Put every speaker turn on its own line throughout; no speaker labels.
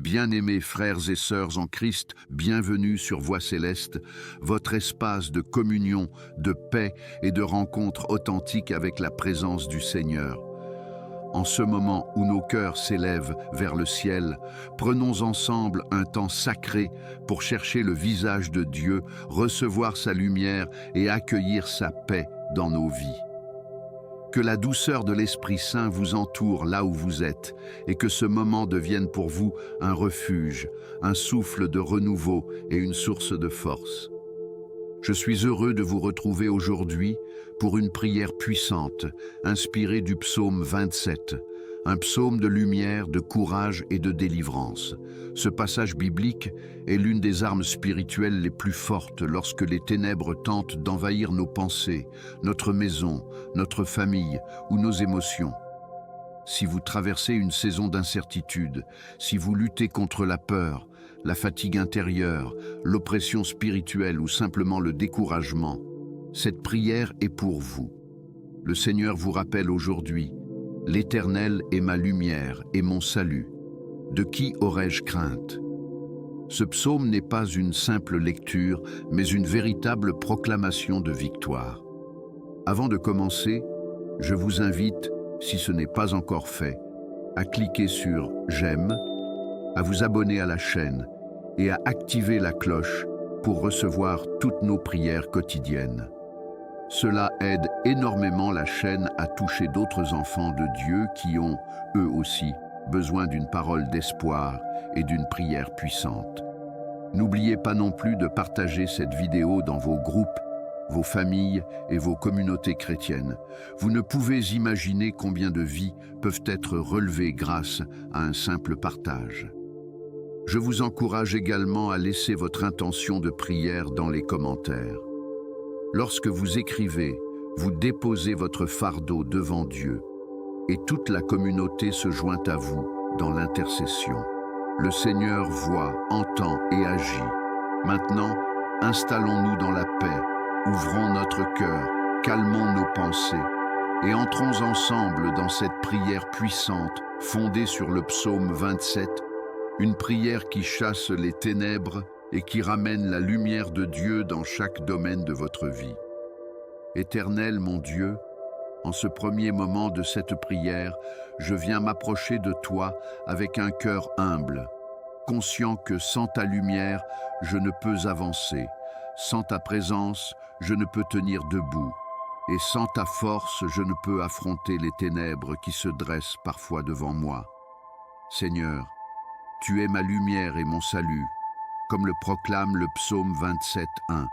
bien-aimés frères et sœurs en Christ, bienvenue sur Voix Céleste, votre espace de communion, de paix et de rencontre authentique avec la présence du Seigneur. En ce moment où nos cœurs s'élèvent vers le ciel, prenons ensemble un temps sacré pour chercher le visage de Dieu, recevoir sa lumière et accueillir sa paix dans nos vies. Que la douceur de l'Esprit Saint vous entoure là où vous êtes et que ce moment devienne pour vous un refuge, un souffle de renouveau et une source de force. Je suis heureux de vous retrouver aujourd'hui pour une prière puissante, inspirée du psaume 27, un psaume de lumière, de courage et de délivrance. Ce passage biblique est l'une des armes spirituelles les plus fortes lorsque les ténèbres tentent d'envahir nos pensées, notre maison, notre famille ou nos émotions. Si vous traversez une saison d'incertitude, si vous luttez contre la peur, la fatigue intérieure, l'oppression spirituelle ou simplement le découragement, cette prière est pour vous. Le Seigneur vous rappelle aujourd'hui: l'Éternel est ma lumière et mon salut. De qui aurais-je crainte? Ce psaume n'est pas une simple lecture, mais une véritable proclamation de victoire. Avant de commencer, je vous invite, si ce n'est pas encore fait, à cliquer sur « J'aime », à vous abonner à la chaîne et à activer la cloche pour recevoir toutes nos prières quotidiennes. Cela aide énormément la chaîne à toucher d'autres enfants de Dieu qui ont, eux aussi, besoin d'une parole d'espoir et d'une prière puissante. N'oubliez pas non plus de partager cette vidéo dans vos groupes, vos familles et vos communautés chrétiennes. Vous ne pouvez imaginer combien de vies peuvent être relevées grâce à un simple partage. Je vous encourage également à laisser votre intention de prière dans les commentaires. Lorsque vous écrivez, vous déposez votre fardeau devant Dieu et toute la communauté se joint à vous dans l'intercession. Le Seigneur voit, entend et agit. Maintenant, installons-nous dans la paix, ouvrons notre cœur, calmons nos pensées et entrons ensemble dans cette prière puissante fondée sur le psaume 27, une prière qui chasse les ténèbres et qui ramène la lumière de Dieu dans chaque domaine de votre vie. Éternel mon Dieu, en ce premier moment de cette prière, je viens m'approcher de toi avec un cœur humble, conscient que sans ta lumière, je ne peux avancer, sans ta présence, je ne peux tenir debout, et sans ta force, je ne peux affronter les ténèbres qui se dressent parfois devant moi. Seigneur, tu es ma lumière et mon salut, comme le proclame le psaume 27:1.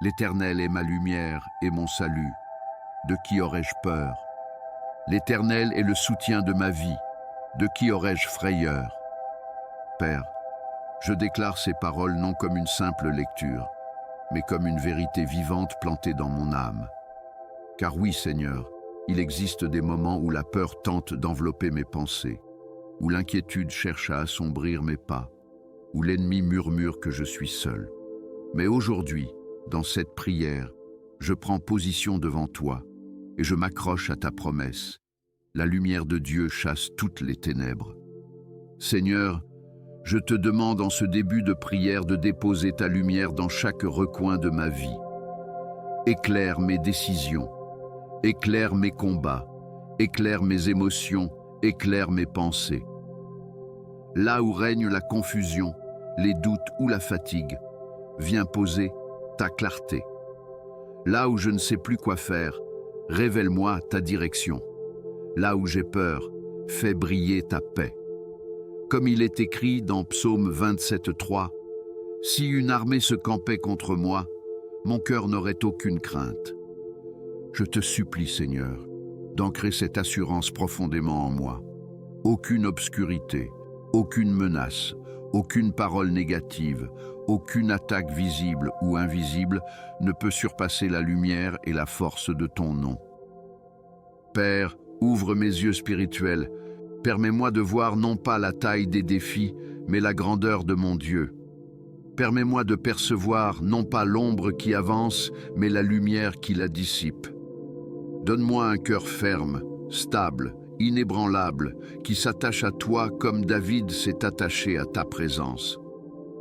L'Éternel est ma lumière et mon salut. De qui aurais-je peur? L'Éternel est le soutien de ma vie. De qui aurais-je frayeur? Père, je déclare ces paroles non comme une simple lecture, mais comme une vérité vivante plantée dans mon âme. Car oui, Seigneur, il existe des moments où la peur tente d'envelopper mes pensées, où l'inquiétude cherche à assombrir mes pas, où l'ennemi murmure que je suis seul. Mais aujourd'hui, dans cette prière, je prends position devant toi et je m'accroche à ta promesse. La lumière de Dieu chasse toutes les ténèbres. Seigneur, je te demande en ce début de prière de déposer ta lumière dans chaque recoin de ma vie. Éclaire mes décisions, éclaire mes combats, éclaire mes émotions, éclaire mes pensées. Là où règne la confusion, les doutes ou la fatigue, viens poser ta clarté. Là où je ne sais plus quoi faire, révèle-moi ta direction. Là où j'ai peur, fais briller ta paix. Comme il est écrit dans Psaume 27:3, « Si une armée se campait contre moi, mon cœur n'aurait aucune crainte. » Je te supplie, Seigneur, d'ancrer cette assurance profondément en moi. Aucune obscurité, aucune menace, aucune parole négative, aucune attaque visible ou invisible ne peut surpasser la lumière et la force de ton nom. Père, ouvre mes yeux spirituels, permets-moi de voir non pas la taille des défis, mais la grandeur de mon Dieu. Permets-moi de percevoir non pas l'ombre qui avance, mais la lumière qui la dissipe. Donne-moi un cœur ferme, stable, inébranlable, qui s'attache à toi comme David s'est attaché à ta présence.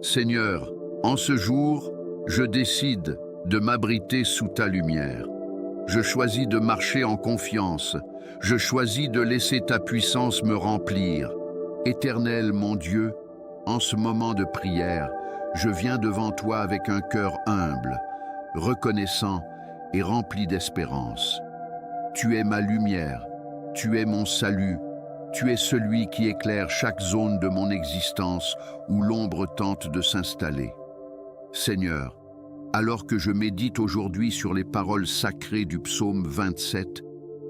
Seigneur, en ce jour, je décide de m'abriter sous ta lumière. Je choisis de marcher en confiance. Je choisis de laisser ta puissance me remplir. Éternel mon Dieu, en ce moment de prière, je viens devant toi avec un cœur humble, reconnaissant et rempli d'espérance. Tu es ma lumière, tu es mon salut, tu es celui qui éclaire chaque zone de mon existence où l'ombre tente de s'installer. Seigneur, alors que je médite aujourd'hui sur les paroles sacrées du psaume 27,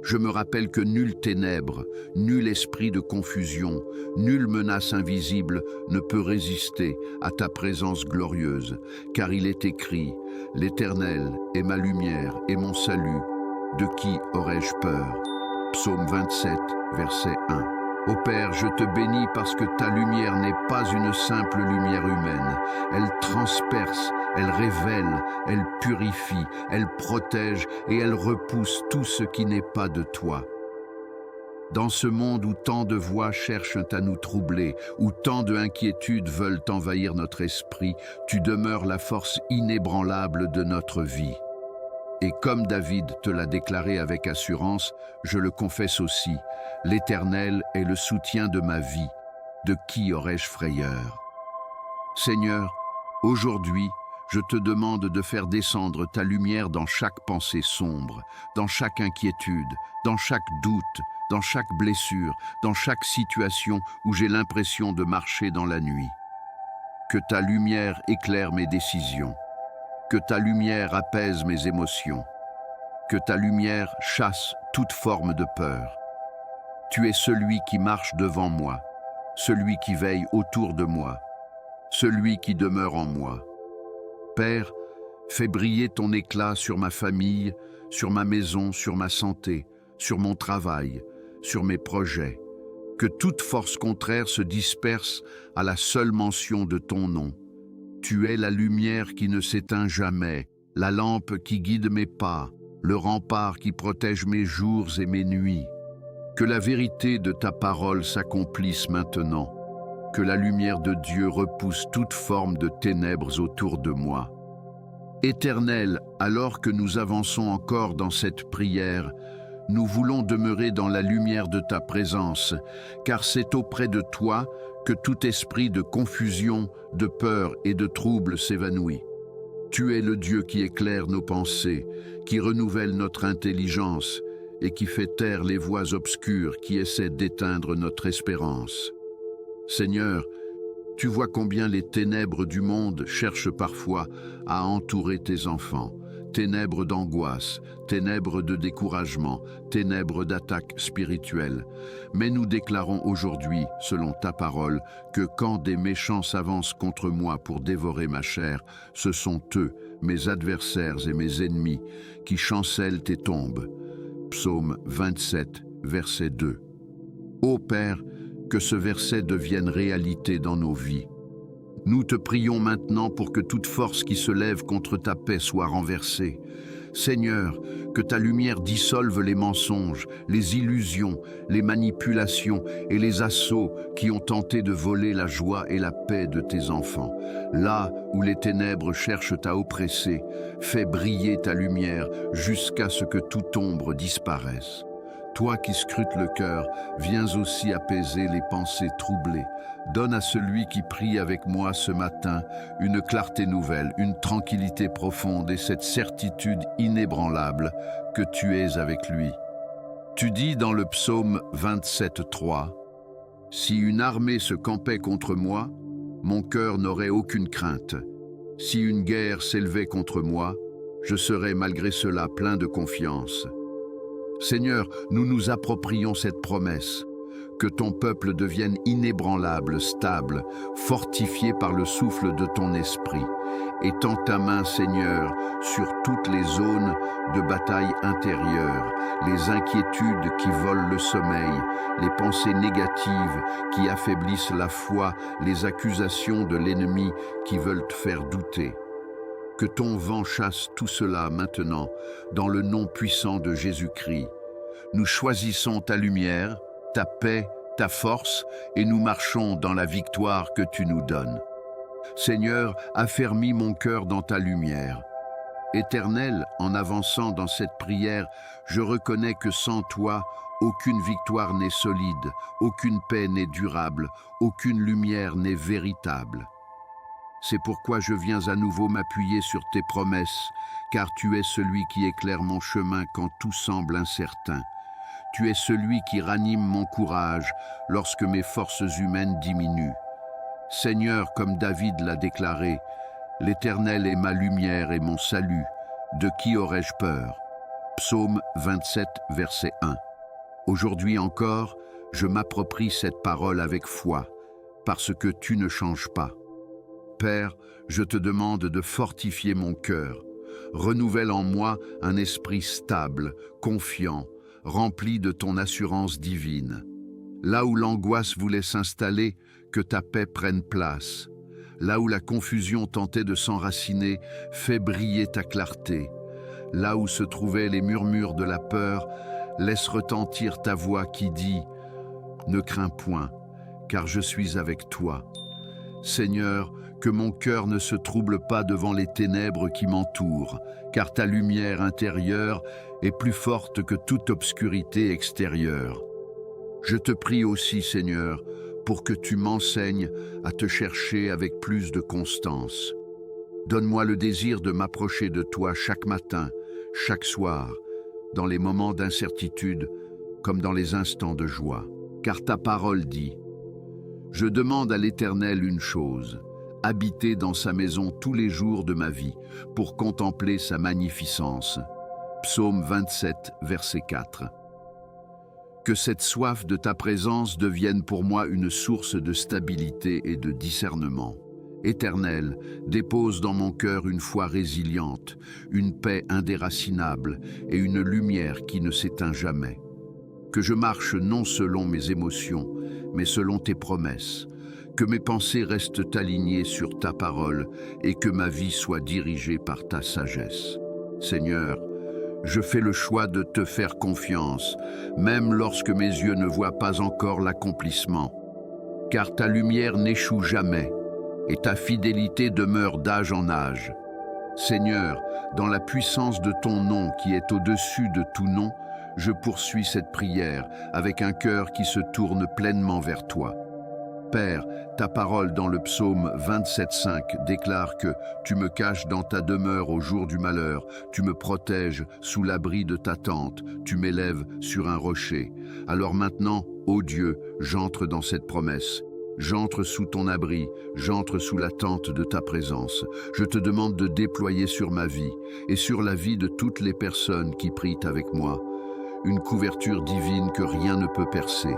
je me rappelle que nulle ténèbre, nul esprit de confusion, nulle menace invisible ne peut résister à ta présence glorieuse, car il est écrit « L'Éternel est ma lumière et mon salut, de qui aurais-je peur ?» Psaume 27, verset 1. Ô Père, je te bénis parce que ta lumière n'est pas une simple lumière humaine. Elle transperce, elle révèle, elle purifie, elle protège et elle repousse tout ce qui n'est pas de toi. Dans ce monde où tant de voix cherchent à nous troubler, où tant de inquiétudes veulent envahir notre esprit, tu demeures la force inébranlable de notre vie. Et comme David te l'a déclaré avec assurance, je le confesse aussi, l'Éternel est le soutien de ma vie. De qui aurais-je frayeur? Seigneur, aujourd'hui, je te demande de faire descendre ta lumière dans chaque pensée sombre, dans chaque inquiétude, dans chaque doute, dans chaque blessure, dans chaque situation où j'ai l'impression de marcher dans la nuit. Que ta lumière éclaire mes décisions. Que ta lumière apaise mes émotions, que ta lumière chasse toute forme de peur. Tu es celui qui marche devant moi, celui qui veille autour de moi, celui qui demeure en moi. Père, fais briller ton éclat sur ma famille, sur ma maison, sur ma santé, sur mon travail, sur mes projets. Que toute force contraire se disperse à la seule mention de ton nom. Tu es la lumière qui ne s'éteint jamais, la lampe qui guide mes pas, le rempart qui protège mes jours et mes nuits. Que la vérité de ta parole s'accomplisse maintenant, que la lumière de Dieu repousse toute forme de ténèbres autour de moi. Éternel, alors que nous avançons encore dans cette prière, nous voulons demeurer dans la lumière de ta présence, car c'est auprès de toi que tout esprit de confusion, de peur et de trouble s'évanouit. Tu es le Dieu qui éclaire nos pensées, qui renouvelle notre intelligence et qui fait taire les voix obscures qui essaient d'éteindre notre espérance. Seigneur, tu vois combien les ténèbres du monde cherchent parfois à entourer tes enfants. Ténèbres d'angoisse, ténèbres de découragement, ténèbres d'attaque spirituelle. Mais nous déclarons aujourd'hui, selon ta parole, que quand des méchants s'avancent contre moi pour dévorer ma chair, ce sont eux, mes adversaires et mes ennemis, qui chancellent et tombent. Psaume 27, verset 2. Ô Père, que ce verset devienne réalité dans nos vies. Nous te prions maintenant pour que toute force qui se lève contre ta paix soit renversée. Seigneur, que ta lumière dissolve les mensonges, les illusions, les manipulations et les assauts qui ont tenté de voler la joie et la paix de tes enfants. Là où les ténèbres cherchent à oppresser, fais briller ta lumière jusqu'à ce que toute ombre disparaisse. Toi qui scrutes le cœur, viens aussi apaiser les pensées troublées. Donne à celui qui prie avec moi ce matin une clarté nouvelle, une tranquillité profonde et cette certitude inébranlable que tu es avec lui. Tu dis dans le psaume 27:3, « Si une armée se campait contre moi, mon cœur n'aurait aucune crainte. Si une guerre s'élevait contre moi, je serais malgré cela plein de confiance. » Seigneur, nous nous approprions cette promesse. Que ton peuple devienne inébranlable, stable, fortifié par le souffle de ton esprit. Étends ta main, Seigneur, sur toutes les zones de bataille intérieure, les inquiétudes qui volent le sommeil, les pensées négatives qui affaiblissent la foi, les accusations de l'ennemi qui veulent te faire douter. Que ton vent chasse tout cela maintenant, dans le nom puissant de Jésus-Christ. Nous choisissons ta lumière, ta paix, ta force, et nous marchons dans la victoire que tu nous donnes. Seigneur, affermis mon cœur dans ta lumière. Éternel, en avançant dans cette prière, je reconnais que sans toi, aucune victoire n'est solide, aucune paix n'est durable, aucune lumière n'est véritable. C'est pourquoi je viens à nouveau m'appuyer sur tes promesses, car tu es celui qui éclaire mon chemin quand tout semble incertain. Tu es celui qui ranime mon courage lorsque mes forces humaines diminuent. Seigneur, comme David l'a déclaré, l'Éternel est ma lumière et mon salut. De qui aurais-je peur? Psaume 27, verset 1. Aujourd'hui encore, je m'approprie cette parole avec foi, parce que tu ne changes pas. Père, je te demande de fortifier mon cœur. Renouvelle en moi un esprit stable, confiant, rempli de ton assurance divine. Là où l'angoisse voulait s'installer, que ta paix prenne place. Là où la confusion tentait de s'enraciner, fais briller ta clarté. Là où se trouvaient les murmures de la peur, laisse retentir ta voix qui dit « Ne crains point, car je suis avec toi. » Seigneur, que mon cœur ne se trouble pas devant les ténèbres qui m'entourent, car ta lumière intérieure est plus forte que toute obscurité extérieure. Je te prie aussi, Seigneur, pour que tu m'enseignes à te chercher avec plus de constance. Donne-moi le désir de m'approcher de toi chaque matin, chaque soir, dans les moments d'incertitude comme dans les instants de joie. Car ta parole dit « Je demande à l'Éternel une chose, habiter dans sa maison tous les jours de ma vie, pour contempler sa magnificence. » Psaume 27, verset 4. Que cette soif de ta présence devienne pour moi une source de stabilité et de discernement. Éternel, dépose dans mon cœur une foi résiliente, une paix indéracinable et une lumière qui ne s'éteint jamais. Que je marche non selon mes émotions, mais selon tes promesses. Que mes pensées restent alignées sur ta parole et que ma vie soit dirigée par ta sagesse. Seigneur, je fais le choix de te faire confiance, même lorsque mes yeux ne voient pas encore l'accomplissement. Car ta lumière n'échoue jamais, et ta fidélité demeure d'âge en âge. Seigneur, dans la puissance de ton nom qui est au-dessus de tout nom, je poursuis cette prière avec un cœur qui se tourne pleinement vers toi. Père, ta parole dans le psaume 27,5 déclare que tu me caches dans ta demeure au jour du malheur, tu me protèges sous l'abri de ta tente, tu m'élèves sur un rocher. Alors maintenant, ô Dieu, j'entre dans cette promesse. J'entre sous ton abri, j'entre sous la tente de ta présence. Je te demande de déployer sur ma vie et sur la vie de toutes les personnes qui prient avec moi une couverture divine que rien ne peut percer.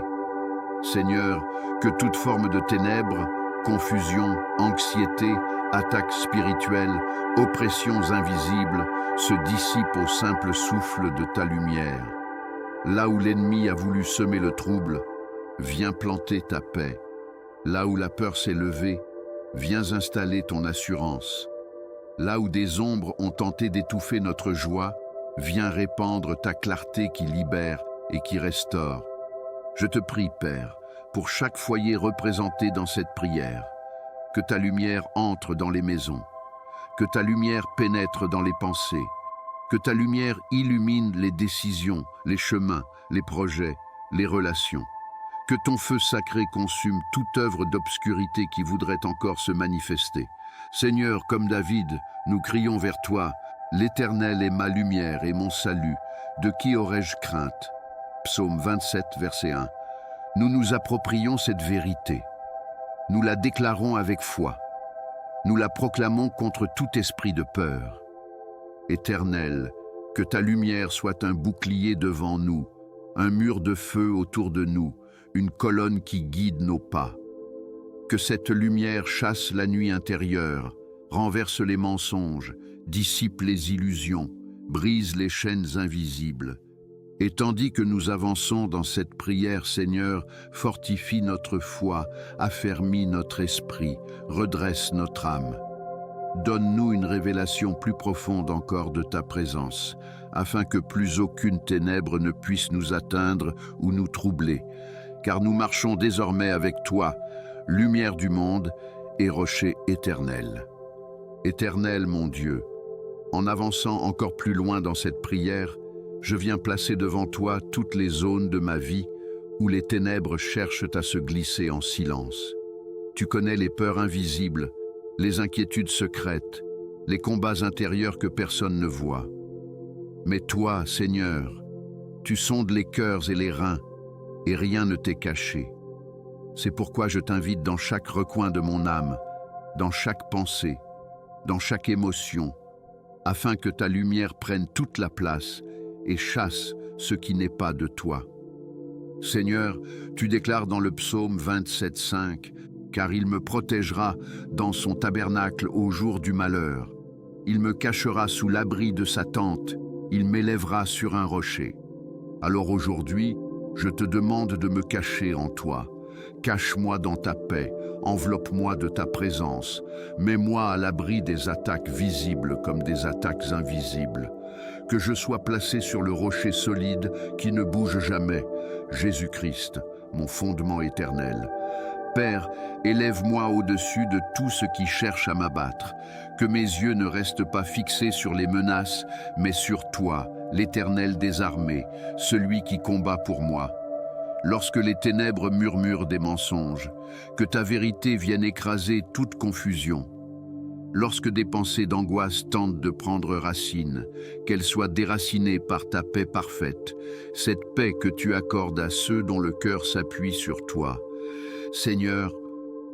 Seigneur, que toute forme de ténèbres, confusion, anxiété, attaques spirituelles, oppressions invisibles se dissipent au simple souffle de ta lumière. Là où l'ennemi a voulu semer le trouble, viens planter ta paix. Là où la peur s'est levée, viens installer ton assurance. Là où des ombres ont tenté d'étouffer notre joie, viens répandre ta clarté qui libère et qui restaure. Je te prie, Père, pour chaque foyer représenté dans cette prière, que ta lumière entre dans les maisons, que ta lumière pénètre dans les pensées, que ta lumière illumine les décisions, les chemins, les projets, les relations. Que ton feu sacré consume toute œuvre d'obscurité qui voudrait encore se manifester. Seigneur, comme David, nous crions vers toi, « L'Éternel est ma lumière et mon salut, de qui aurais-je crainte ?» Psaume 27, verset 1. Nous nous approprions cette vérité. Nous la déclarons avec foi. Nous la proclamons contre tout esprit de peur. Éternel, que ta lumière soit un bouclier devant nous, un mur de feu autour de nous, une colonne qui guide nos pas. Que cette lumière chasse la nuit intérieure, renverse les mensonges, dissipe les illusions, brise les chaînes invisibles. Et tandis que nous avançons dans cette prière, Seigneur, fortifie notre foi, affermis notre esprit, redresse notre âme. Donne-nous une révélation plus profonde encore de ta présence, afin que plus aucune ténèbre ne puisse nous atteindre ou nous troubler. car nous marchons désormais avec toi, lumière du monde et rocher éternel. Éternel mon Dieu, en avançant encore plus loin dans cette prière, je viens placer devant toi toutes les zones de ma vie où les ténèbres cherchent à se glisser en silence. Tu connais les peurs invisibles, les inquiétudes secrètes, les combats intérieurs que personne ne voit. Mais toi, Seigneur, tu sondes les cœurs et les reins, et rien ne t'est caché. C'est pourquoi je t'invite dans chaque recoin de mon âme, dans chaque pensée, dans chaque émotion, afin que ta lumière prenne toute la place et chasse ce qui n'est pas de toi. Seigneur, tu déclares dans le psaume 27:5, « Car il me protégera dans son tabernacle au jour du malheur. Il me cachera sous l'abri de sa tente, il m'élèvera sur un rocher. » Alors aujourd'hui, je te demande de me cacher en toi. Cache-moi dans ta paix, enveloppe-moi de ta présence, mets-moi à l'abri des attaques visibles comme des attaques invisibles. Que je sois placé sur le rocher solide qui ne bouge jamais, Jésus-Christ, mon fondement éternel. Père, élève-moi au-dessus de tout ce qui cherche à m'abattre, que mes yeux ne restent pas fixés sur les menaces, mais sur toi, l'Éternel des armées, celui qui combat pour moi. Lorsque les ténèbres murmurent des mensonges, que ta vérité vienne écraser toute confusion. Lorsque des pensées d'angoisse tentent de prendre racine, qu'elles soient déracinées par ta paix parfaite, cette paix que tu accordes à ceux dont le cœur s'appuie sur toi. Seigneur,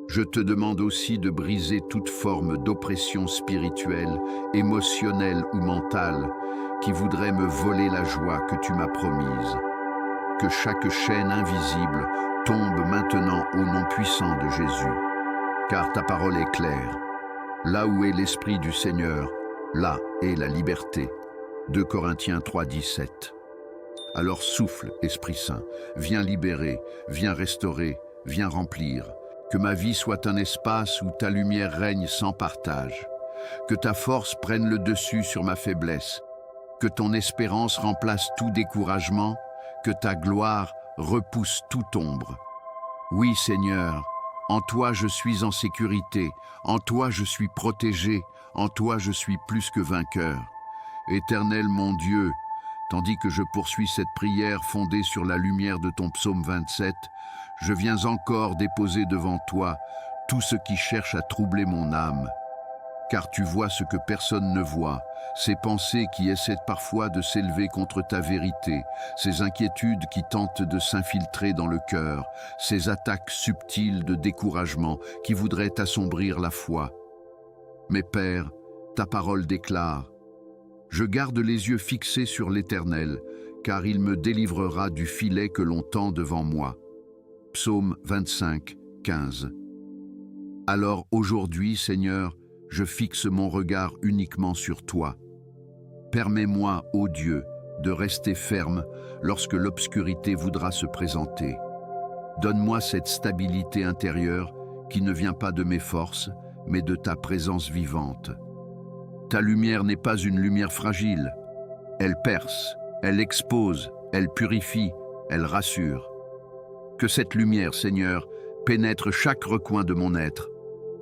je te demande aussi de briser toute forme d'oppression spirituelle, émotionnelle ou mentale qui voudrait me voler la joie que tu m'as promise. Que chaque chaîne invisible tombe maintenant au nom puissant de Jésus, car ta parole est claire. Là où est l'Esprit du Seigneur, là est la liberté. 2 Corinthiens 3:17. Alors souffle, Esprit Saint, viens libérer, viens restaurer, viens remplir. Que ma vie soit un espace où ta lumière règne sans partage. Que ta force prenne le dessus sur ma faiblesse. Que ton espérance remplace tout découragement. Que ta gloire repousse toute ombre. Oui, Seigneur, en toi je suis en sécurité, en toi je suis protégé, en toi je suis plus que vainqueur. Éternel mon Dieu, tandis que je poursuis cette prière fondée sur la lumière de ton psaume 27, je viens encore déposer devant toi tout ce qui cherche à troubler mon âme. Car tu vois ce que personne ne voit, ces pensées qui essaient parfois de s'élever contre ta vérité, ces inquiétudes qui tentent de s'infiltrer dans le cœur, ces attaques subtiles de découragement qui voudraient assombrir la foi. Mais Père, ta parole déclare, « Je garde les yeux fixés sur l'Éternel, car il me délivrera du filet que l'on tend devant moi. » Psaume 25:15. Alors aujourd'hui, Seigneur, je fixe mon regard uniquement sur toi. Permets-moi, ô Dieu, de rester ferme lorsque l'obscurité voudra se présenter. Donne-moi cette stabilité intérieure qui ne vient pas de mes forces, mais de ta présence vivante. Ta lumière n'est pas une lumière fragile. Elle perce, elle expose, elle purifie, elle rassure. Que cette lumière, Seigneur, pénètre chaque recoin de mon être,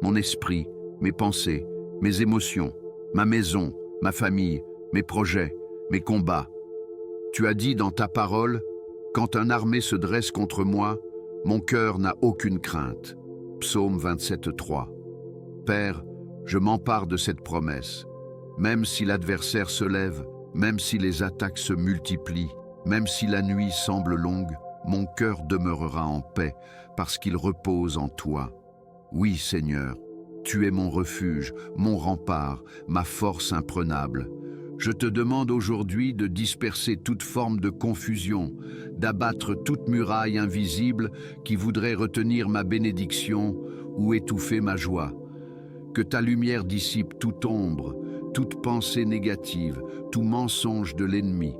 mon esprit, mes pensées, mes émotions, ma maison, ma famille, mes projets, mes combats. Tu as dit dans ta parole, « Quand une armée se dresse contre moi, mon cœur n'a aucune crainte. » Psaume 27:3. Père, je m'empare de cette promesse. Même si l'adversaire se lève, même si les attaques se multiplient, même si la nuit semble longue, mon cœur demeurera en paix parce qu'il repose en toi. Oui, Seigneur, tu es mon refuge, mon rempart, ma force imprenable. Je te demande aujourd'hui de disperser toute forme de confusion, d'abattre toute muraille invisible qui voudrait retenir ma bénédiction ou étouffer ma joie. Que ta lumière dissipe toute ombre, toute pensée négative, tout mensonge de l'ennemi.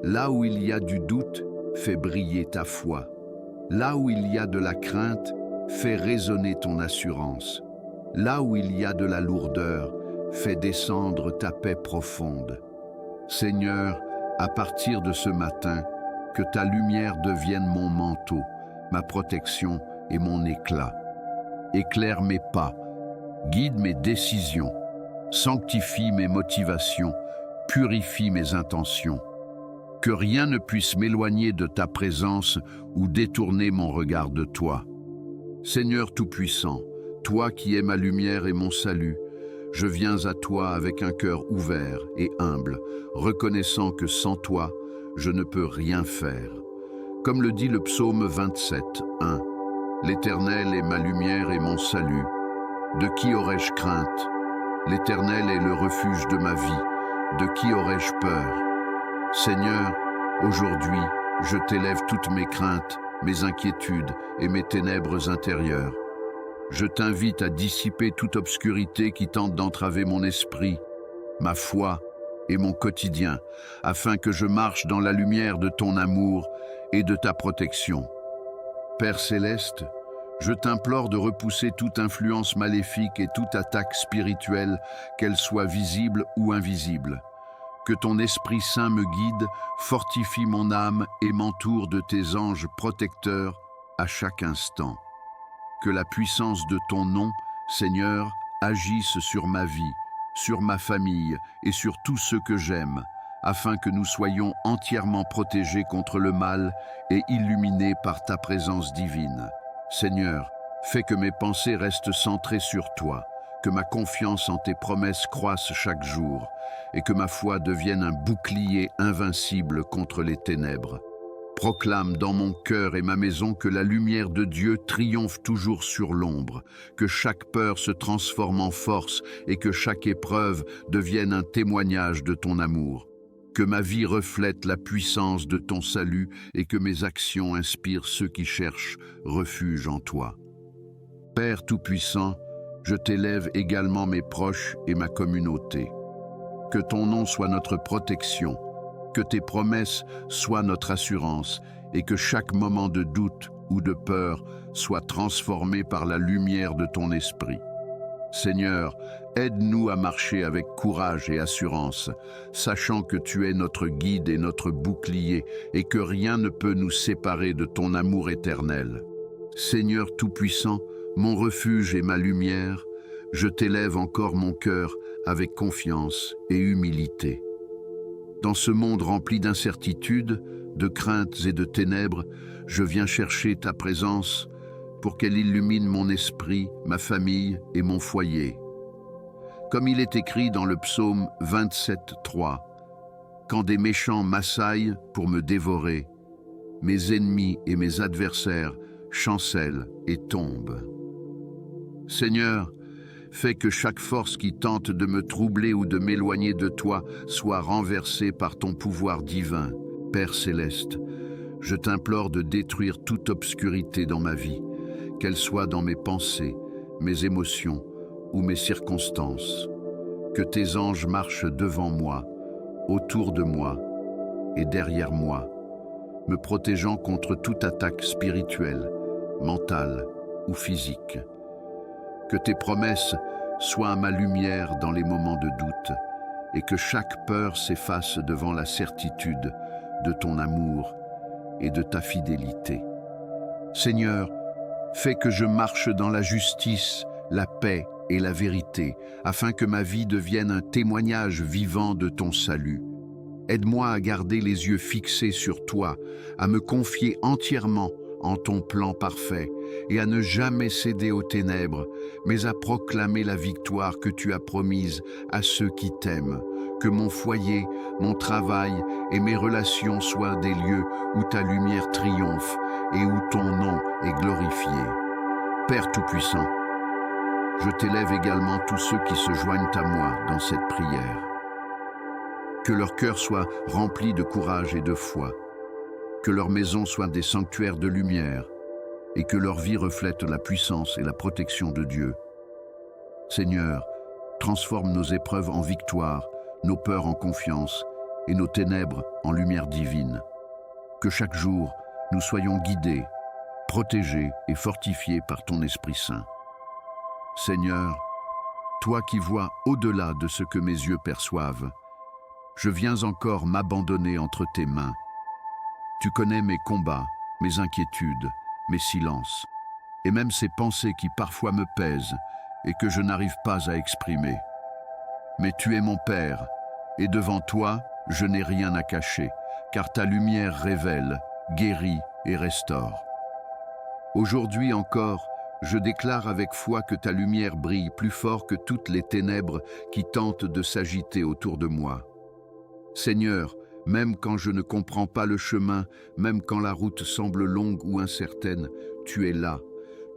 Là où il y a du doute, fais briller ta foi. Là où il y a de la crainte, fais résonner ton assurance. Là où il y a de la lourdeur, fais descendre ta paix profonde. Seigneur, à partir de ce matin, que ta lumière devienne mon manteau, ma protection et mon éclat. Éclaire mes pas, guide mes décisions, sanctifie mes motivations, purifie mes intentions. Que rien ne puisse m'éloigner de ta présence ou détourner mon regard de toi. Seigneur Tout-Puissant, toi qui es ma lumière et mon salut, je viens à toi avec un cœur ouvert et humble, reconnaissant que sans toi, je ne peux rien faire. Comme le dit le psaume 27, 1. L'Éternel est ma lumière et mon salut. De qui aurais-je crainte? L'Éternel est le refuge de ma vie. De qui aurais-je peur? Seigneur, aujourd'hui, je t'élève toutes mes craintes, mes inquiétudes et mes ténèbres intérieures. Je t'invite à dissiper toute obscurité qui tente d'entraver mon esprit, ma foi et mon quotidien, afin que je marche dans la lumière de ton amour et de ta protection. Père céleste, je t'implore de repousser toute influence maléfique et toute attaque spirituelle, qu'elle soit visible ou invisible. Que ton Esprit Saint me guide, fortifie mon âme et m'entoure de tes anges protecteurs à chaque instant. Que la puissance de ton nom, Seigneur, agisse sur ma vie, sur ma famille et sur tous ceux que j'aime, afin que nous soyons entièrement protégés contre le mal et illuminés par ta présence divine. Seigneur, fais que mes pensées restent centrées sur toi, que ma confiance en tes promesses croisse chaque jour, et que ma foi devienne un bouclier invincible contre les ténèbres. Proclame dans mon cœur et ma maison que la lumière de Dieu triomphe toujours sur l'ombre, que chaque peur se transforme en force et que chaque épreuve devienne un témoignage de ton amour. Que ma vie reflète la puissance de ton salut et que mes actions inspirent ceux qui cherchent refuge en toi. Père Tout-Puissant, je t'élève également mes proches et ma communauté. Que ton nom soit notre protection, que tes promesses soient notre assurance et que chaque moment de doute ou de peur soit transformé par la lumière de ton esprit. Seigneur, aide-nous à marcher avec courage et assurance, sachant que tu es notre guide et notre bouclier et que rien ne peut nous séparer de ton amour éternel. Seigneur Tout-Puissant, mon refuge et ma lumière, je t'élève encore mon cœur avec confiance et humilité. Dans ce monde rempli d'incertitudes, de craintes et de ténèbres, je viens chercher ta présence pour qu'elle illumine mon esprit, ma famille et mon foyer. Comme il est écrit dans le psaume 27, 3, « Quand des méchants m'assaillent pour me dévorer, mes ennemis et mes adversaires chancellent et tombent. » Seigneur, fais que chaque force qui tente de me troubler ou de m'éloigner de toi soit renversée par ton pouvoir divin. Père céleste, je t'implore de détruire toute obscurité dans ma vie, qu'elle soit dans mes pensées, mes émotions ou mes circonstances. Que tes anges marchent devant moi, autour de moi et derrière moi, me protégeant contre toute attaque spirituelle, mentale ou physique. Que tes promesses soient ma lumière dans les moments de doute et que chaque peur s'efface devant la certitude de ton amour et de ta fidélité. Seigneur, fais que je marche dans la justice, la paix et la vérité, afin que ma vie devienne un témoignage vivant de ton salut. Aide-moi à garder les yeux fixés sur toi, à me confier entièrement en ton plan parfait et à ne jamais céder aux ténèbres, mais à proclamer la victoire que tu as promise à ceux qui t'aiment. Que mon foyer, mon travail et mes relations soient des lieux où ta lumière triomphe et où ton nom est glorifié. Père Tout-Puissant, je t'élève également tous ceux qui se joignent à moi dans cette prière. Que leur cœur soit rempli de courage et de foi, que leur maison soit des sanctuaires de lumière et que leur vie reflète la puissance et la protection de Dieu. Seigneur, transforme nos épreuves en victoire, nos peurs en confiance et nos ténèbres en lumière divine. Que chaque jour, nous soyons guidés, protégés et fortifiés par ton Esprit Saint. Seigneur, toi qui vois au-delà de ce que mes yeux perçoivent, je viens encore m'abandonner entre tes mains. Tu connais mes combats, mes inquiétudes mes silences, et même ces pensées qui parfois me pèsent et que je n'arrive pas à exprimer. Mais tu es mon Père, et devant toi, je n'ai rien à cacher, car ta lumière révèle, guérit et restaure. Aujourd'hui encore, je déclare avec foi que ta lumière brille plus fort que toutes les ténèbres qui tentent de s'agiter autour de moi. Seigneur, même quand je ne comprends pas le chemin, même quand la route semble longue ou incertaine, tu es là,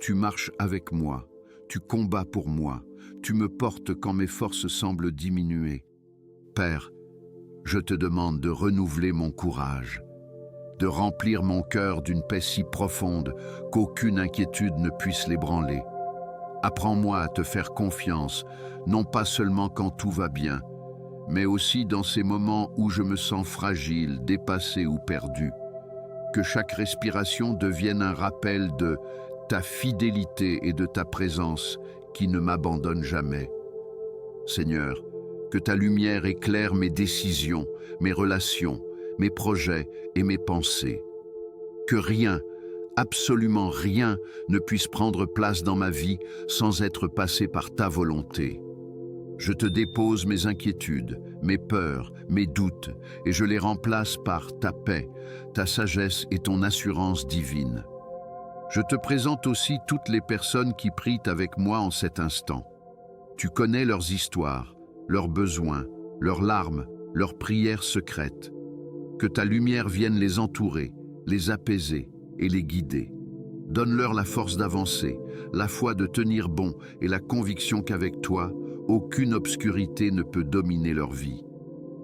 tu marches avec moi, tu combats pour moi, tu me portes quand mes forces semblent diminuer. Père, je te demande de renouveler mon courage, de remplir mon cœur d'une paix si profonde qu'aucune inquiétude ne puisse l'ébranler. Apprends-moi à te faire confiance, non pas seulement quand tout va bien, mais aussi dans ces moments où je me sens fragile, dépassé ou perdu. Que chaque respiration devienne un rappel de ta fidélité et de ta présence qui ne m'abandonne jamais. Seigneur, que ta lumière éclaire mes décisions, mes relations, mes projets et mes pensées. Que rien, absolument rien, ne puisse prendre place dans ma vie sans être passé par ta volonté. Je te dépose mes inquiétudes, mes peurs, mes doutes, et je les remplace par ta paix, ta sagesse et ton assurance divine. Je te présente aussi toutes les personnes qui prient avec moi en cet instant. Tu connais leurs histoires, leurs besoins, leurs larmes, leurs prières secrètes. Que ta lumière vienne les entourer, les apaiser et les guider. Donne-leur la force d'avancer, la foi de tenir bon et la conviction qu'avec toi, aucune obscurité ne peut dominer leur vie.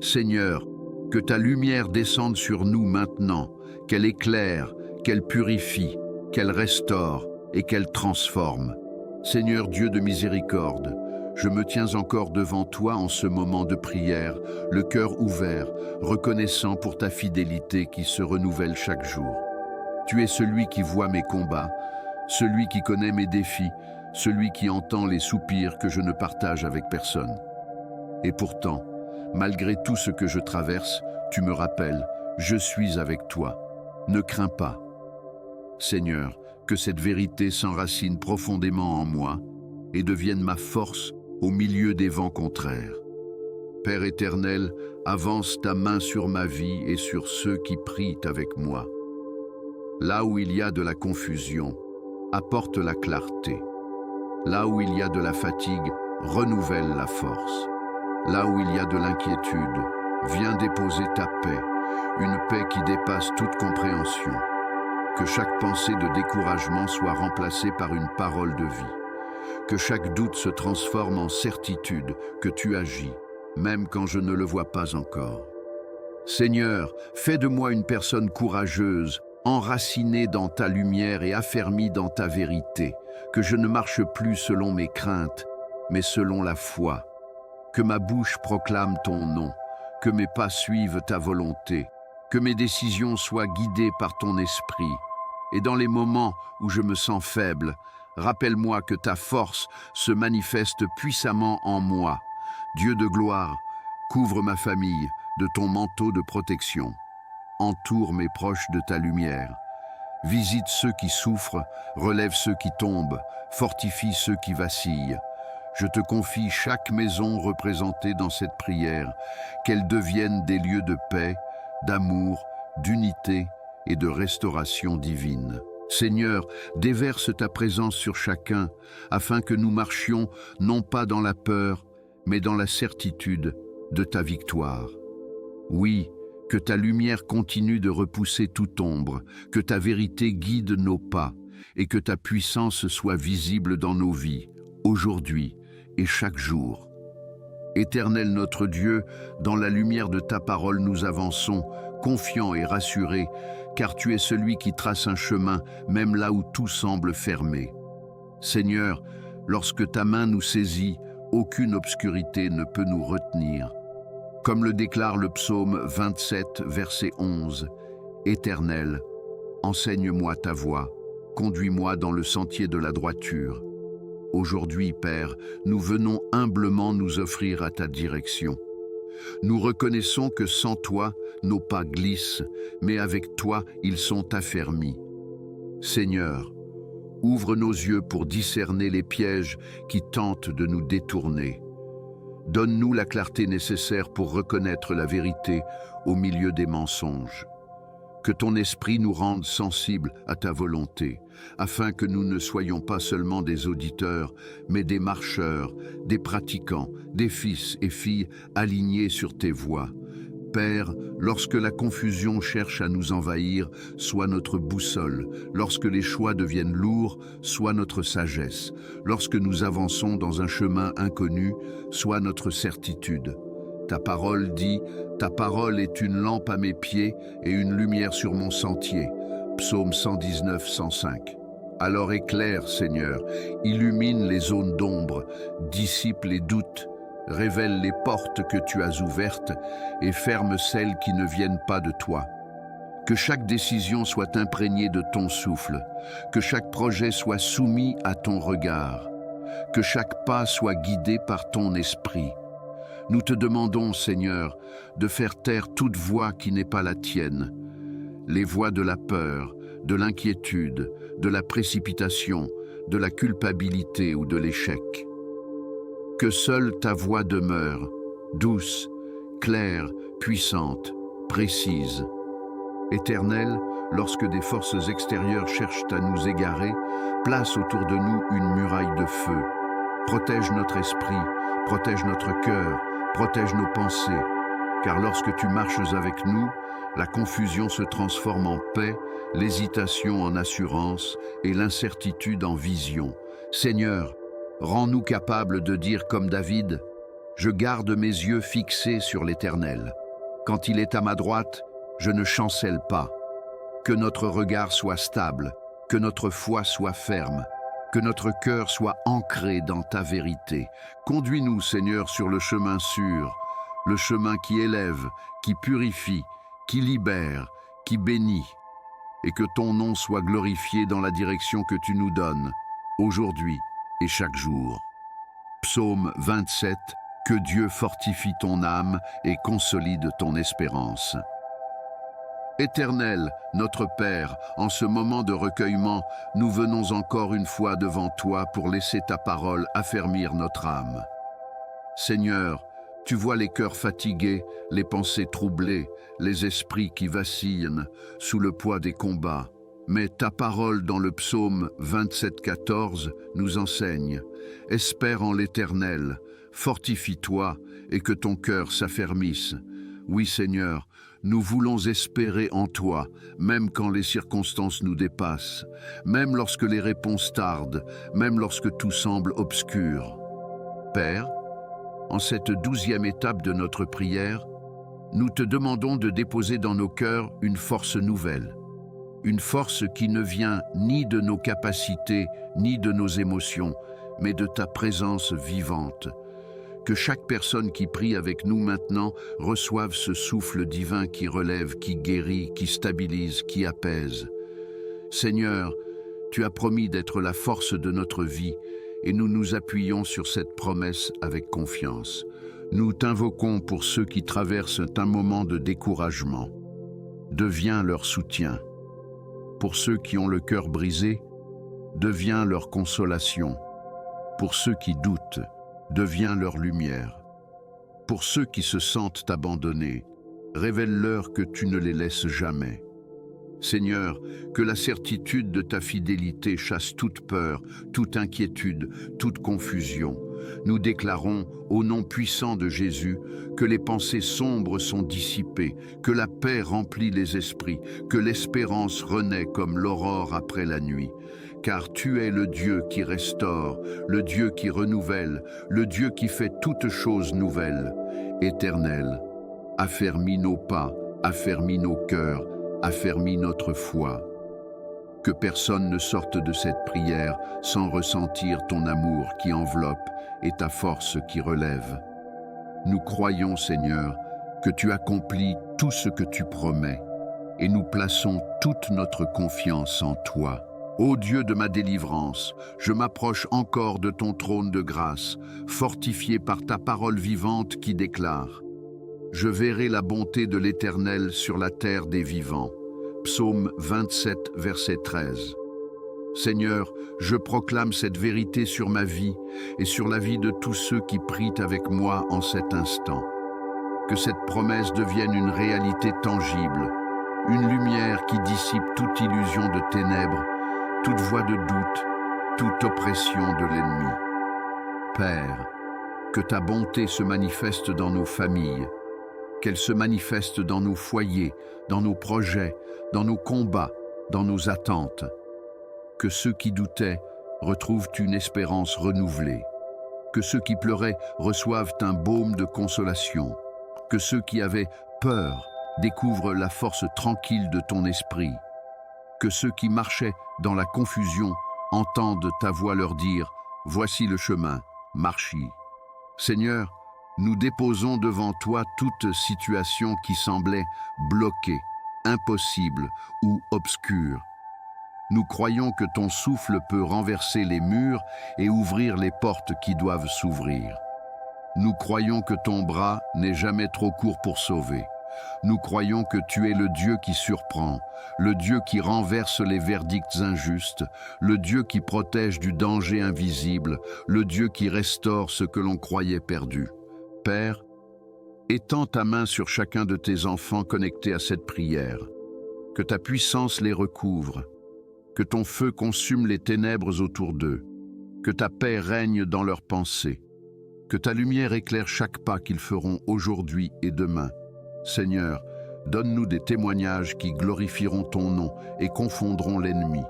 Seigneur, que ta lumière descende sur nous maintenant, qu'elle éclaire, qu'elle purifie, qu'elle restaure et qu'elle transforme. Seigneur Dieu de miséricorde, je me tiens encore devant toi en ce moment de prière, le cœur ouvert, reconnaissant pour ta fidélité qui se renouvelle chaque jour. Tu es celui qui voit mes combats, celui qui connaît mes défis, celui qui entend les soupirs que je ne partage avec personne. Et pourtant, malgré tout ce que je traverse, tu me rappelles, je suis avec toi. Ne crains pas. Seigneur, que cette vérité s'enracine profondément en moi et devienne ma force au milieu des vents contraires. Père éternel, avance ta main sur ma vie et sur ceux qui prient avec moi. Là où il y a de la confusion, apporte la clarté. Là où il y a de la fatigue, renouvelle la force. Là où il y a de l'inquiétude, viens déposer ta paix, une paix qui dépasse toute compréhension. Que chaque pensée de découragement soit remplacée par une parole de vie. Que chaque doute se transforme en certitude que tu agis, même quand je ne le vois pas encore. Seigneur, fais de moi une personne courageuse, enracinée dans ta lumière et affermie dans ta vérité, que je ne marche plus selon mes craintes, mais selon la foi. Que ma bouche proclame ton nom, que mes pas suivent ta volonté, que mes décisions soient guidées par ton esprit. Et dans les moments où je me sens faible, rappelle-moi que ta force se manifeste puissamment en moi. Dieu de gloire, couvre ma famille de ton manteau de protection. Entoure mes proches de ta lumière. Visite ceux qui souffrent, relève ceux qui tombent, fortifie ceux qui vacillent. Je te confie chaque maison représentée dans cette prière, qu'elle devienne des lieux de paix, d'amour, d'unité et de restauration divine. Seigneur, déverse ta présence sur chacun, afin que nous marchions non pas dans la peur, mais dans la certitude de ta victoire. Oui, que ta lumière continue de repousser toute ombre, que ta vérité guide nos pas, et que ta puissance soit visible dans nos vies, aujourd'hui et chaque jour. Éternel notre Dieu, dans la lumière de ta parole nous avançons, confiants et rassurés, car tu es celui qui trace un chemin, même là où tout semble fermé. Seigneur, lorsque ta main nous saisit, aucune obscurité ne peut nous retenir. Comme le déclare le psaume 27, verset 11, « Éternel, enseigne-moi ta voie, conduis-moi dans le sentier de la droiture. » Aujourd'hui, Père, nous venons humblement nous offrir à ta direction. Nous reconnaissons que sans toi, nos pas glissent, mais avec toi, ils sont affermis. Seigneur, ouvre nos yeux pour discerner les pièges qui tentent de nous détourner. Donne-nous la clarté nécessaire pour reconnaître la vérité au milieu des mensonges. Que ton esprit nous rende sensibles à ta volonté, afin que nous ne soyons pas seulement des auditeurs, mais des marcheurs, des pratiquants, des fils et filles alignés sur tes voies. Père, lorsque la confusion cherche à nous envahir, sois notre boussole. Lorsque les choix deviennent lourds, sois notre sagesse. Lorsque nous avançons dans un chemin inconnu, sois notre certitude. Ta parole dit, ta parole est une lampe à mes pieds et une lumière sur mon sentier. Psaume 119, 105. Alors éclaire, Seigneur, illumine les zones d'ombre, dissipe les doutes, révèle les portes que tu as ouvertes et ferme celles qui ne viennent pas de toi. Que chaque décision soit imprégnée de ton souffle, que chaque projet soit soumis à ton regard, que chaque pas soit guidé par ton esprit. Nous te demandons, Seigneur, de faire taire toute voix qui n'est pas la tienne, les voix de la peur, de l'inquiétude, de la précipitation, de la culpabilité ou de l'échec. Que seule ta voix demeure, douce, claire, puissante, précise. Éternel, lorsque des forces extérieures cherchent à nous égarer, place autour de nous une muraille de feu. Protège notre esprit, protège notre cœur, protège nos pensées, car lorsque tu marches avec nous, la confusion se transforme en paix, l'hésitation en assurance et l'incertitude en vision. Seigneur, rends-nous capables de dire comme David, « Je garde mes yeux fixés sur l'Éternel. Quand il est à ma droite, je ne chancelle pas. » Que notre regard soit stable, que notre foi soit ferme, que notre cœur soit ancré dans ta vérité. Conduis-nous, Seigneur, sur le chemin sûr, le chemin qui élève, qui purifie, qui libère, qui bénit, et que ton nom soit glorifié dans la direction que tu nous donnes, aujourd'hui et chaque jour. Psaume 27, que Dieu fortifie ton âme et consolide ton espérance. Éternel, notre Père, en ce moment de recueillement, nous venons encore une fois devant toi pour laisser ta parole affermir notre âme. Seigneur, tu vois les cœurs fatigués, les pensées troublées, les esprits qui vacillent sous le poids des combats. Mais ta parole dans le psaume 27, 14 nous enseigne « Espère en l'Éternel, fortifie-toi et que ton cœur s'affermisse. » Oui, Seigneur, nous voulons espérer en toi, même quand les circonstances nous dépassent, même lorsque les réponses tardent, même lorsque tout semble obscur. Père, en cette 12e étape de notre prière, nous te demandons de déposer dans nos cœurs une force nouvelle, une force qui ne vient ni de nos capacités, ni de nos émotions, mais de ta présence vivante. Que chaque personne qui prie avec nous maintenant reçoive ce souffle divin qui relève, qui guérit, qui stabilise, qui apaise. Seigneur, tu as promis d'être la force de notre vie et nous nous appuyons sur cette promesse avec confiance. Nous t'invoquons pour ceux qui traversent un moment de découragement. Deviens leur soutien. Pour ceux qui ont le cœur brisé, deviens leur consolation. Pour ceux qui doutent, deviens leur lumière. Pour ceux qui se sentent abandonnés, révèle-leur que tu ne les laisses jamais. Seigneur, que la certitude de ta fidélité chasse toute peur, toute inquiétude, toute confusion. Nous déclarons, au nom puissant de Jésus, que les pensées sombres sont dissipées, que la paix remplit les esprits, que l'espérance renaît comme l'aurore après la nuit. Car tu es le Dieu qui restaure, le Dieu qui renouvelle, le Dieu qui fait toutes choses nouvelles. Éternel, affermis nos pas, affermis nos cœurs, affermis notre foi. Que personne ne sorte de cette prière sans ressentir ton amour qui enveloppe et ta force qui relève. Nous croyons, Seigneur, que tu accomplis tout ce que tu promets, et nous plaçons toute notre confiance en toi. Ô Dieu de ma délivrance, je m'approche encore de ton trône de grâce, fortifié par ta parole vivante qui déclare « Je verrai la bonté de l'Éternel sur la terre des vivants ». Psaume 27, verset 13. Seigneur, je proclame cette vérité sur ma vie et sur la vie de tous ceux qui prient avec moi en cet instant. Que cette promesse devienne une réalité tangible, une lumière qui dissipe toute illusion de ténèbres, toute voie de doute, toute oppression de l'ennemi. Père, que ta bonté se manifeste dans nos familles, qu'elle se manifeste dans nos foyers, dans nos projets, dans nos combats, dans nos attentes. Que ceux qui doutaient retrouvent une espérance renouvelée. Que ceux qui pleuraient reçoivent un baume de consolation. Que ceux qui avaient peur découvrent la force tranquille de ton esprit. Que ceux qui marchaient dans la confusion entendent ta voix leur dire « Voici le chemin, marche-y ». Seigneur, nous déposons devant toi toute situation qui semblait bloquée, impossible ou obscure. Nous croyons que ton souffle peut renverser les murs et ouvrir les portes qui doivent s'ouvrir. Nous croyons que ton bras n'est jamais trop court pour sauver. Nous croyons que tu es le Dieu qui surprend, le Dieu qui renverse les verdicts injustes, le Dieu qui protège du danger invisible, le Dieu qui restaure ce que l'on croyait perdu. Père, étends ta main sur chacun de tes enfants connectés à cette prière. Que ta puissance les recouvre, que ton feu consume les ténèbres autour d'eux, que ta paix règne dans leurs pensées, que ta lumière éclaire chaque pas qu'ils feront aujourd'hui et demain. Seigneur, donne-nous des témoignages qui glorifieront ton nom et confondront l'ennemi.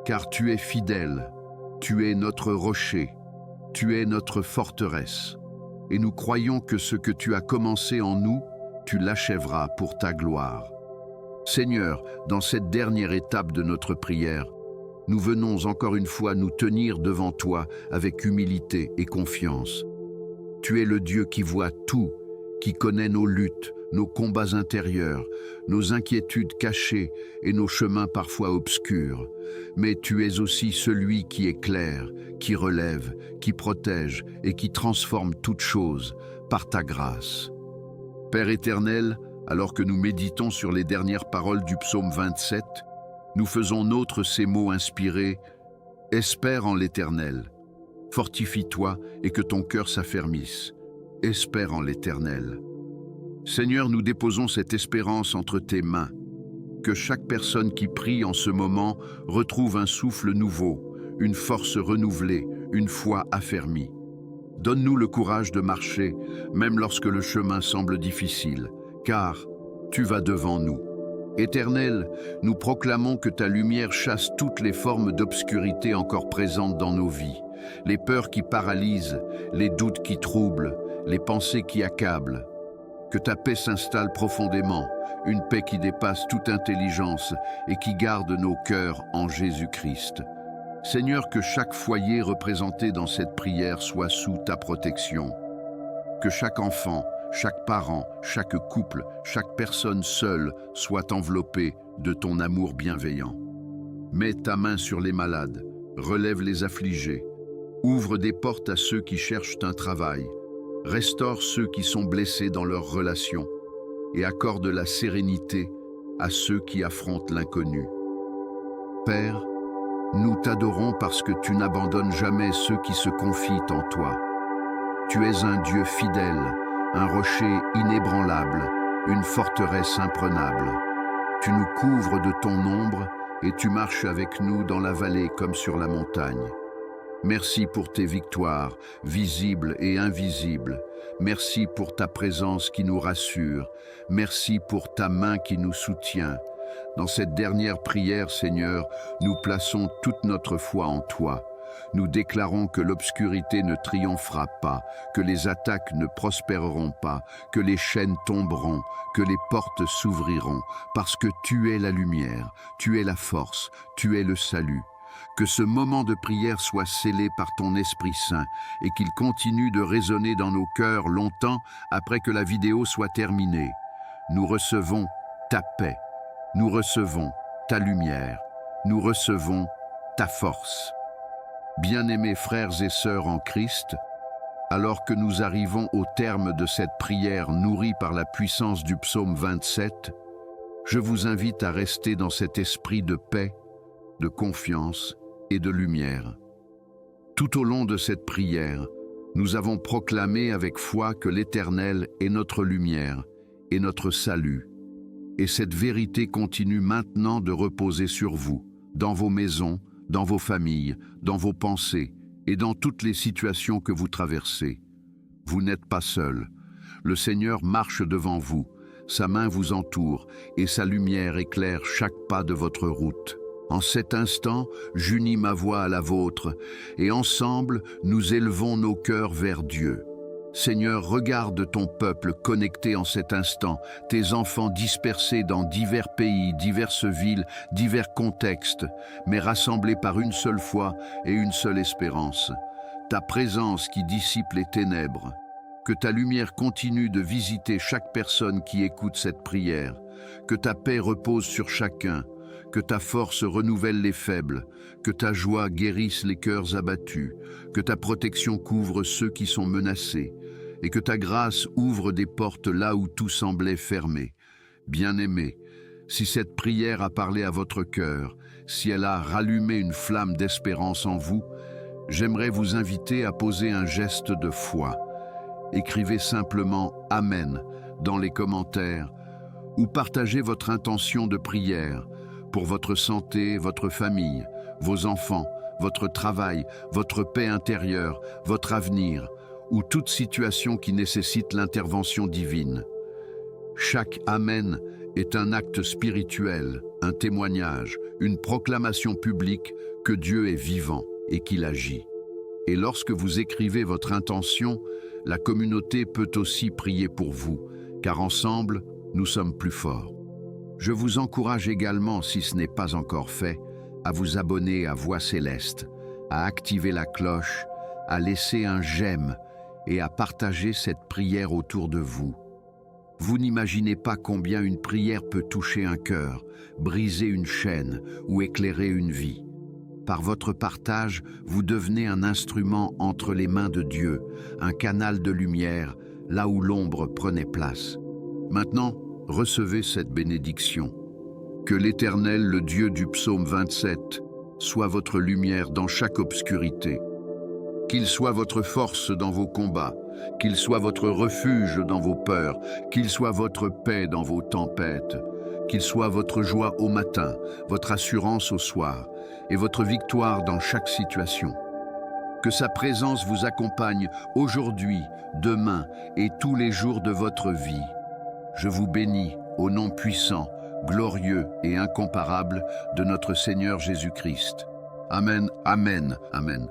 Car tu es fidèle, tu es notre rocher, tu es notre forteresse. Et nous croyons que ce que tu as commencé en nous, tu l'achèveras pour ta gloire. Seigneur, dans cette dernière étape de notre prière, nous venons encore une fois nous tenir devant toi avec humilité et confiance. Tu es le Dieu qui voit tout, qui connaît nos luttes, nos combats intérieurs, nos inquiétudes cachées et nos chemins parfois obscurs. Mais tu es aussi celui qui éclaire, qui relève, qui protège et qui transforme toutes choses par ta grâce. Père éternel, alors que nous méditons sur les dernières paroles du psaume 27, nous faisons nôtres ces mots inspirés « Espère en l'Éternel, fortifie-toi et que ton cœur s'affermisse. Espère en l'Éternel. » Seigneur, nous déposons cette espérance entre tes mains. Que chaque personne qui prie en ce moment retrouve un souffle nouveau, une force renouvelée, une foi affermie. Donne-nous le courage de marcher, même lorsque le chemin semble difficile, car tu vas devant nous. Éternel, nous proclamons que ta lumière chasse toutes les formes d'obscurité encore présentes dans nos vies, les peurs qui paralysent, les doutes qui troublent, les pensées qui accablent. Que ta paix s'installe profondément, une paix qui dépasse toute intelligence et qui garde nos cœurs en Jésus-Christ. Seigneur, que chaque foyer représenté dans cette prière soit sous ta protection. Que chaque enfant, chaque parent, chaque couple, chaque personne seule soit enveloppée de ton amour bienveillant. Mets ta main sur les malades, relève les affligés, ouvre des portes à ceux qui cherchent un travail, restaure ceux qui sont blessés dans leurs relations et accorde la sérénité à ceux qui affrontent l'inconnu. Père, nous t'adorons parce que tu n'abandonnes jamais ceux qui se confient en toi. Tu es un Dieu fidèle, un rocher inébranlable, une forteresse imprenable. Tu nous couvres de ton ombre et tu marches avec nous dans la vallée comme sur la montagne. Merci pour tes victoires, visibles et invisibles. Merci pour ta présence qui nous rassure. Merci pour ta main qui nous soutient. Dans cette dernière prière, Seigneur, nous plaçons toute notre foi en toi. Nous déclarons que l'obscurité ne triomphera pas, que les attaques ne prospéreront pas, que les chaînes tomberont, que les portes s'ouvriront, parce que tu es la lumière, tu es la force, tu es le salut. Que ce moment de prière soit scellé par ton Esprit Saint et qu'il continue de résonner dans nos cœurs longtemps après que la vidéo soit terminée. Nous recevons ta paix, nous recevons ta lumière, nous recevons ta force. Bien-aimés frères et sœurs en Christ, alors que nous arrivons au terme de cette prière nourrie par la puissance du psaume 27, je vous invite à rester dans cet esprit de paix, de confiance et de lumière. Tout au long de cette prière, nous avons proclamé avec foi que l'Éternel est notre lumière et notre salut. Et cette vérité continue maintenant de reposer sur vous, dans vos maisons, dans vos familles, dans vos pensées et dans toutes les situations que vous traversez. Vous n'êtes pas seul. Le Seigneur marche devant vous, sa main vous entoure et sa lumière éclaire chaque pas de votre route. En cet instant, j'unis ma voix à la vôtre et ensemble, nous élevons nos cœurs vers Dieu. Seigneur, regarde ton peuple connecté en cet instant, tes enfants dispersés dans divers pays, diverses villes, divers contextes, mais rassemblés par une seule foi et une seule espérance. Ta présence qui dissipe les ténèbres. Que ta lumière continue de visiter chaque personne qui écoute cette prière. Que ta paix repose sur chacun. Que ta force renouvelle les faibles, que ta joie guérisse les cœurs abattus, que ta protection couvre ceux qui sont menacés, et que ta grâce ouvre des portes là où tout semblait fermé. Bien-aimés, si cette prière a parlé à votre cœur, si elle a rallumé une flamme d'espérance en vous, j'aimerais vous inviter à poser un geste de foi. Écrivez simplement « Amen » dans les commentaires ou partagez votre intention de prière pour votre santé, votre famille, vos enfants, votre travail, votre paix intérieure, votre avenir, ou toute situation qui nécessite l'intervention divine. Chaque Amen est un acte spirituel, un témoignage, une proclamation publique que Dieu est vivant et qu'il agit. Et lorsque vous écrivez votre intention, la communauté peut aussi prier pour vous, car ensemble, nous sommes plus forts. Je vous encourage également, si ce n'est pas encore fait, à vous abonner à Voix Céleste, à activer la cloche, à laisser un j'aime et à partager cette prière autour de vous. Vous n'imaginez pas combien une prière peut toucher un cœur, briser une chaîne ou éclairer une vie. Par votre partage, vous devenez un instrument entre les mains de Dieu, un canal de lumière, là où l'ombre prenait place. Maintenant, recevez cette bénédiction. Que l'Éternel, le Dieu du psaume 27, soit votre lumière dans chaque obscurité. Qu'il soit votre force dans vos combats, qu'il soit votre refuge dans vos peurs, qu'il soit votre paix dans vos tempêtes, qu'il soit votre joie au matin, votre assurance au soir et votre victoire dans chaque situation. Que sa présence vous accompagne aujourd'hui, demain et tous les jours de votre vie. Je vous bénis au nom puissant, glorieux et incomparable de notre Seigneur Jésus-Christ. Amen, amen, amen.